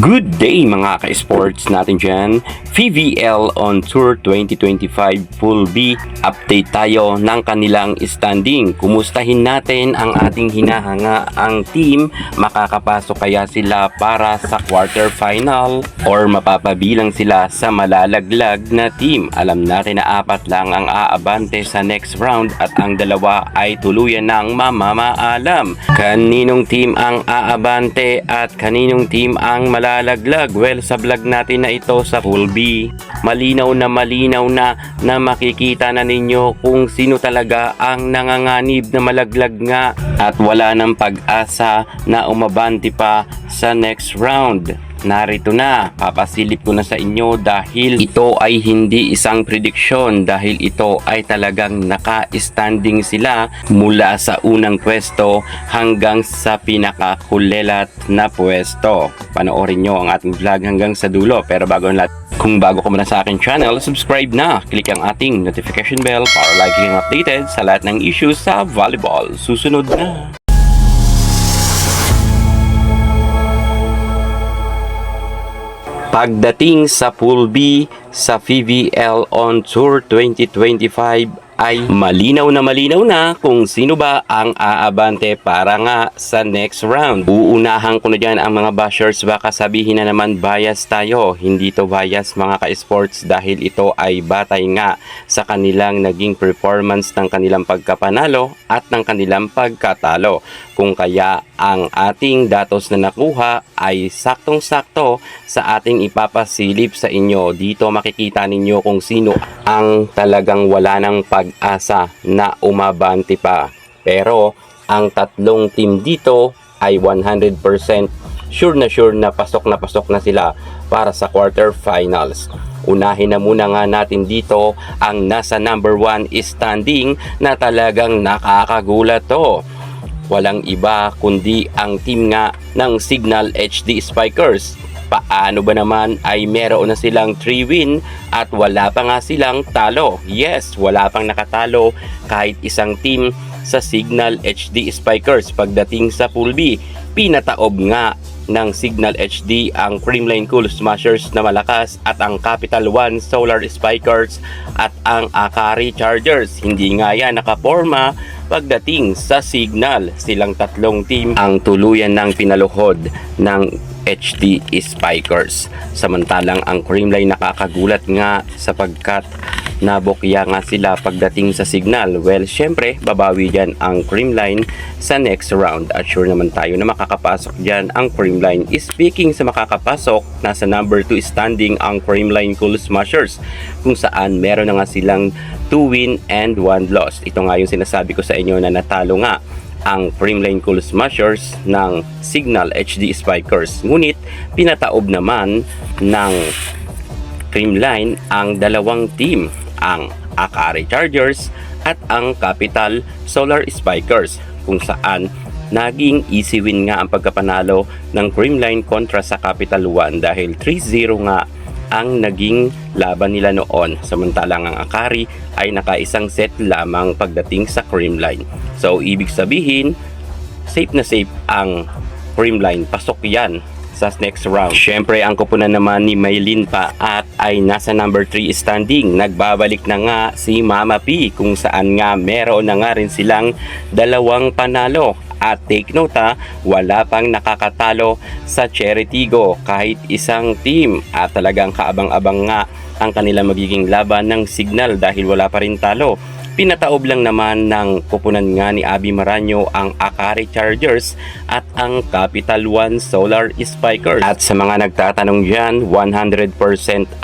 Good day mga ka-sports natin dyan. VVL on Tour 2025 Pool B. Update tayo ng kanilang standing. Kumustahin natin ang ating hinahanga ang team. Makakapasok kaya sila para sa quarterfinal or mapapabilang sila sa malalaglag na team. Alam natin na 4 lang ang aabante sa next round at ang 2 ay tuluyan ng mamamaalam. Kaninong team ang aabante at kaninong team ang malalaglag? Well, sa vlog natin na ito sa Pool B, malinaw na makikita na ninyo kung sino talaga ang nanganganib na malaglag nga at wala ng pag-asa na umabante pa sa next round. Narito na, papasilip ko na sa inyo dahil ito ay hindi isang prediksyon, dahil ito ay talagang naka-standing sila mula sa unang pwesto hanggang sa pinakakulelat na pwesto. Panoorin nyo ang ating vlog hanggang sa dulo, pero bago ang lahat, kung bago ka muna sa aking channel, subscribe na, click ang ating notification bell para lagi kang updated sa lahat ng issues sa volleyball. Susunod na. Pagdating sa Pool B sa VVL on Tour 2025 ay malinaw na kung sino ba ang aabante para nga sa next round. Uunahan ko na dyan ang mga bashers, baka sabihin na naman bias tayo. Hindi to bias mga ka-sports dahil ito ay batay nga sa kanilang naging performance ng kanilang pagkapanalo at ng kanilang pagkatalo. Kung kaya ang ating datos na nakuha ay saktong-sakto sa ating ipapasilip sa inyo. Dito makikita ninyo kung sino ang talagang wala ng pag-asa na umabante pa. Pero ang tatlong team dito ay 100% sure na pasok na sila para sa quarterfinals. Unahin na muna nga natin dito ang nasa number 1 standing na talagang nakakagulat to. Walang iba kundi ang team nga ng Signal HD Spikers. Paano ba naman ay meron na silang 3 win at wala pa nga silang talo? Yes, wala pang nakatalo kahit isang team sa Signal HD Spikers. Pagdating sa Pool B, pinataob nga ng Signal HD ang Creamline Cool Smashers na malakas at ang Capital One Solar Spikers at ang Akari Chargers. Hindi nga yan nakaporma pagdating sa Signal. Silang tatlong team ang tuluyan ng pinaluhod ng HD Spikers. Samantalang ang Creamline nakakagulat nga sapagkat nabokya nga sila pagdating sa Signal. Well, syempre, babawi dyan ang Creamline sa next round at sure naman tayo na makakapasok dyan ang Creamline. Speaking sa makakapasok, nasa number 2 standing ang Creamline Cool Smashers kung saan meron na nga silang 2 win and 1 loss. Ito nga yung sinasabi ko sa inyo na natalo nga ang Creamline Cool Smashers ng Signal HD Spikers. Ngunit pinataob naman ng Creamline ang dalawang team, ang Akari Chargers at ang Capital Solar Spikers, kung saan naging easy win nga ang pagkapanalo ng Creamline kontra sa Capital One dahil 3-0 nga ang naging laban nila noon. Samantalang ang Akari ay nakaisang set lamang pagdating sa Creamline. So ibig sabihin, safe na safe ang Creamline. Pasok yan sa next round. Syempre ang kupunan naman ni Maylin pa at ay nasa number 3 standing. Nagbabalik na nga si Mama P kung saan nga meron na nga rin silang 2 panalo. At take note wala pang nakakatalo sa Cheritigo kahit isang team at talagang kaabang-abang nga ang kanilang magiging laban ng Signal dahil wala pa rin talo. Pinataob lang naman ng kupunan nga ni Abby Maraño ang Akari Chargers at ang Capital One Solar Spikers. At sa mga nagtatanong dyan, 100%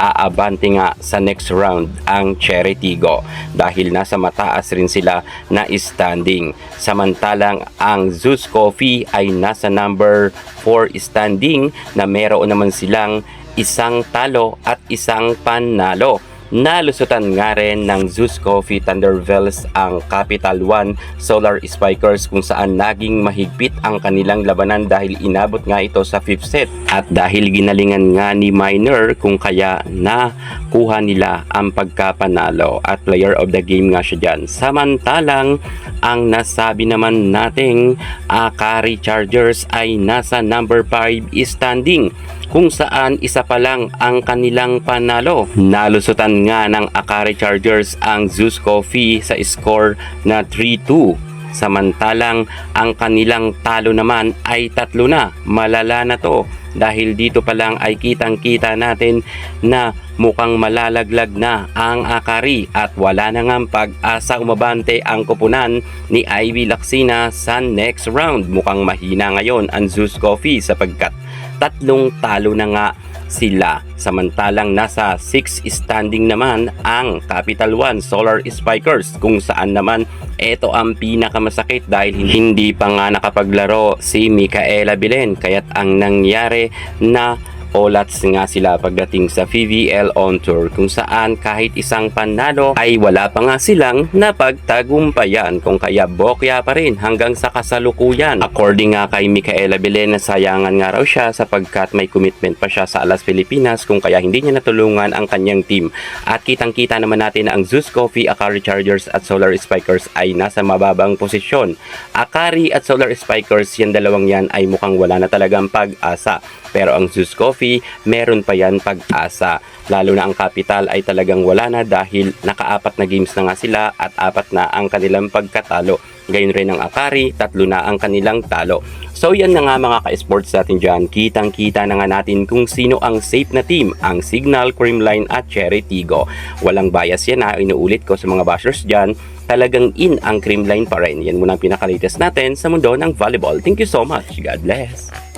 aabante nga sa next round ang Cheritigo dahil nasa mataas rin sila na standing. Samantalang ang Zeus Coffee ay nasa number 4 standing na meron naman silang isang talo at isang panalo. Nalusutan nga rin ng Zeus Coffee Thundervels ang Capital One Solar Spikers kung saan naging mahigpit ang kanilang labanan dahil inabot nga ito sa 5th set. At dahil ginalingan nga ni Miner kung kaya nakuha nila ang pagkapanalo at player of the game nga siya dyan. Samantalang ang nasabi naman nating Akari Chargers ay nasa number 5 standing kung saan isa pa lang ang kanilang panalo. Nalusutan nga ng Akari Chargers ang Zeus Coffee sa score na 3-2. Samantalang ang kanilang talo naman ay 3 na. Malala na to dahil dito pa lang ay kitang-kita natin na mukhang malalaglag na ang Akari at wala na ngang pag-asa umabante ang koponan ni Ivy Lacsina sa next round. Mukhang mahina ngayon ang Zeus Coffee sapagkat 3 talo na nga sila. Samantalang nasa 6 standing naman ang Capital One Solar Spikers kung saan naman ito ang pinakamasakit dahil hindi pa nga nakapaglaro si Micaela Belen kaya't ang nangyari na olats nga sila pagdating sa PVL on Tour kung saan kahit isang panalo ay wala pa nga silang napagtagumpayan kung kaya bokya pa rin hanggang sa kasalukuyan. According nga kay Micaela Belen, nasayangan nga raw siya sapagkat may commitment pa siya sa Alas Pilipinas kung kaya hindi niya natulungan ang kanyang team. At kitang-kita naman natin na ang Zeus Coffee, Akari Chargers at Solar Spikers ay nasa mababang posisyon. Akari at Solar Spikers, yan dalawang yan ay mukhang wala na talagang pag-asa. Pero ang Zeus Coffee, meron pa yan pag-asa. Lalo na ang Capital ay talagang wala na dahil naka-4 na games na nga sila at 4 na ang kanilang pagkatalo. Gayon rin ang Akari, 3 na ang kanilang talo. So yan na nga mga ka-sports natin dyan. Kitang-kita na nga natin kung sino ang safe na team, ang Signal, Creamline at Cherry Tigo. Walang bias yan ha, inuulit ko sa mga bashers dyan. Talagang in ang Creamline pa rin. Yan muna ang pinaka-latest natin sa mundo ng volleyball. Thank you so much. God bless.